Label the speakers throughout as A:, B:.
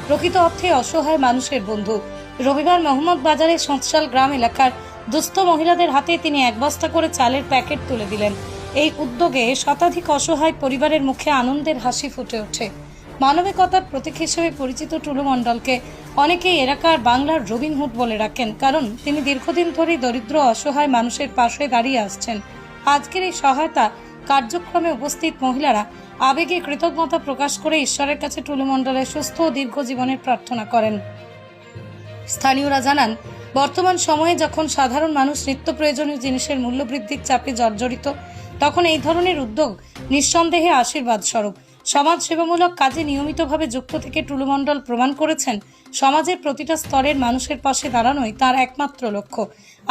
A: প্রকৃত অর্থে অসহায় মানুষের বন্ধু। রবিবার মোহাম্মদ বাজারের সঁতশাল গ্রাম এলাকার দুস্থ মহিলাদের হাতে তিনি এক বস্তা করে চালের প্যাকেট তুলে দিলেন। এই উদ্যোগে শতাধিক অসহায় পরিবারের মুখে আনন্দের হাসি ফুটে ওঠে। মানবিকতার প্রতীক হিসেবে পরিচিত টুলু মণ্ডলকে অনেকেই এলাকার বাংলার রবিনহুড বলে রাখেন, কারণ তিনি দীর্ঘদিন ধরেই দরিদ্র অসহায় মানুষের পাশে দাঁড়িয়ে আসছেন। আজকের এই সহায়তা কার্যক্রমে উপস্থিত মহিলারা আবেগে কৃতজ্ঞতা প্রকাশ করে ঈশ্বরের কাছে টুলু মণ্ডলের সুস্থ ও দীর্ঘ জীবনের প্রার্থনা করেন। স্থানীয়রা জানান, বর্তমান সময়ে যখন সাধারণ মানুষ নিত্য প্রয়োজনীয় জিনিসের মূল্য বৃদ্ধির চাপে জর্জরিত, তখন এই ধরনের উদ্যোগ নিঃসন্দেহে আশীর্বাদ স্বরূপ। সমাজ সেবামূলক কাজে নিয়মিতভাবে যুক্ত থেকে টুলু মণ্ডল প্রমাণ করেছেন, সমাজের প্রতিটা স্তরের মানুষের পাশে দাঁড়ানোই তার একমাত্র লক্ষ্য।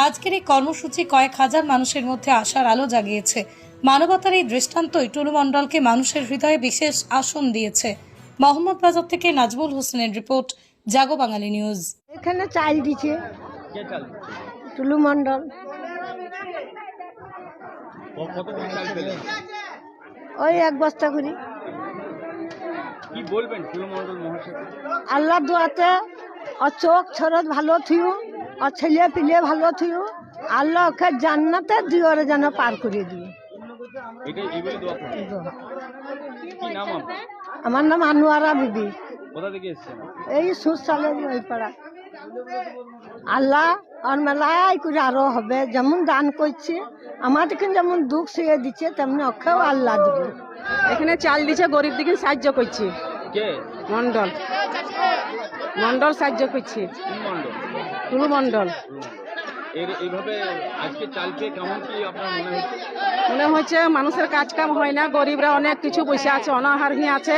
A: আজকের এই কর্মসূচি কয়েক হাজার মানুষের মধ্যে আশার আলো জাগিয়েছে। মানবতার এই দৃষ্টান্তই টুলু মণ্ডলকে মানুষের হৃদয়ে বিশেষ আসন দিয়েছে। মোহাম্মদ বাজার থেকে নাজমুল হোসেনের রিপোর্ট, জাগো বাঙালি নিউজ।
B: এখানে চাল দিচ্ছে টুলু মণ্ডল। ওই এক বস্তা করি।
C: কি বলবেন টুলু মণ্ডল মহাশয়?
B: আল্লাহ দোয়াতে ওর চোখ ছরত ভালো থিও, ওর ছেলে পিলে ভালো থিও। আল্লাহ ওকে জান্নাতে দিওরে যেন পার করে দিও।
C: এটাই এইভাবে দোয়া করুন। কি নাম আপনার?
B: আমার নাম আনোয়ারা বিবি।
C: কোথা থেকে এসেছেন?
B: এই সুসালের ওই পাড়া। আল্লাহ আর মেলাই করে আরো হবে, যেমন দান করছে আমাদেরকে, যেমন দুঃখ শুয়ে দিচ্ছে তেমনি ওকেও আল্লাহ দিবে।
D: এখানে চাল দিচ্ছে, গরিব দিকে সাহায্য করছে।
C: কে?
D: মণ্ডল মণ্ডল সাহায্য করছে।
C: কোন মণ্ডল?
D: টুলু মণ্ডল।
C: এইভাবে আজকে চাল পেয়ে কেমন কি আপনার মনে হচ্ছে?
D: মনে হচ্ছে মানুষের কাজ কাম হয় না, গরিবরা অনেক কিছু বসে আছে, অনাহার হয়ে আছে,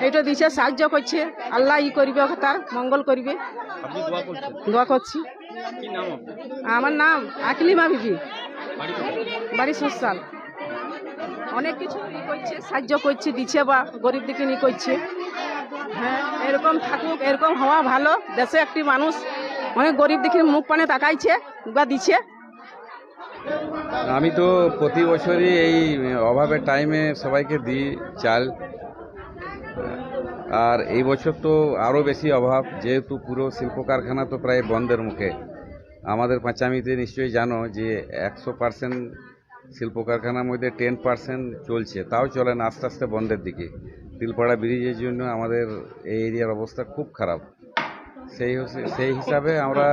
D: এইটা দিচ্ছে, সাহায্য করছে। আল্লাহ ই করবে, তার মঙ্গল করবে।
C: আপনি দোয়া করছেন?
D: দোয়া করছি।
C: কি নাম আপনার?
D: আমার নাম আকলিমা বিবি,
C: বাড়ি কোথায়?
D: বাড়ি সুসাল। অনেক কিছু ই করছে, সাহায্য করছে, দিচ্ছে বা গরিব দিকে নি করছে। হ্যাঁ, এরকম থাকুক, এরকম হওয়া ভালো। দেশে একটি মানুষ অনেক গরিব দিকে মুখ পানে তাকাইছে বা দিচ্ছে।
E: আমি তো প্রতি বছরই এই অভাবের টাইমে সবাইকে দিই চাল, আর এই বছর তো আরও বেশি অভাব, যেহেতু পুরো শিল্প কারখানা তো প্রায় বন্ধের মুখে। আমাদের পাঁচামিতে নিশ্চয়ই জানো যে 100% শিল্প কারখানার মধ্যে 10% চলছে, তাও চলে না, আস্তে আস্তে বন্ধের দিকে। তিলপাড়া ব্রিজের জন্য আমাদের এই এরিয়ার অবস্থা খুব খারাপ। সেই হিসাবে আমরা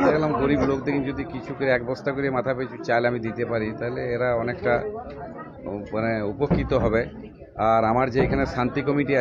E: দেখলাম গরিব লোকদের যদি কিছু করে এক বস্তা করে মাথা পিছু চাল আমি দিতে পারি, তাহলে এরা অনেকটা মানে উপকৃত হবে। আর আমার যে এখানে শান্তি কমিটি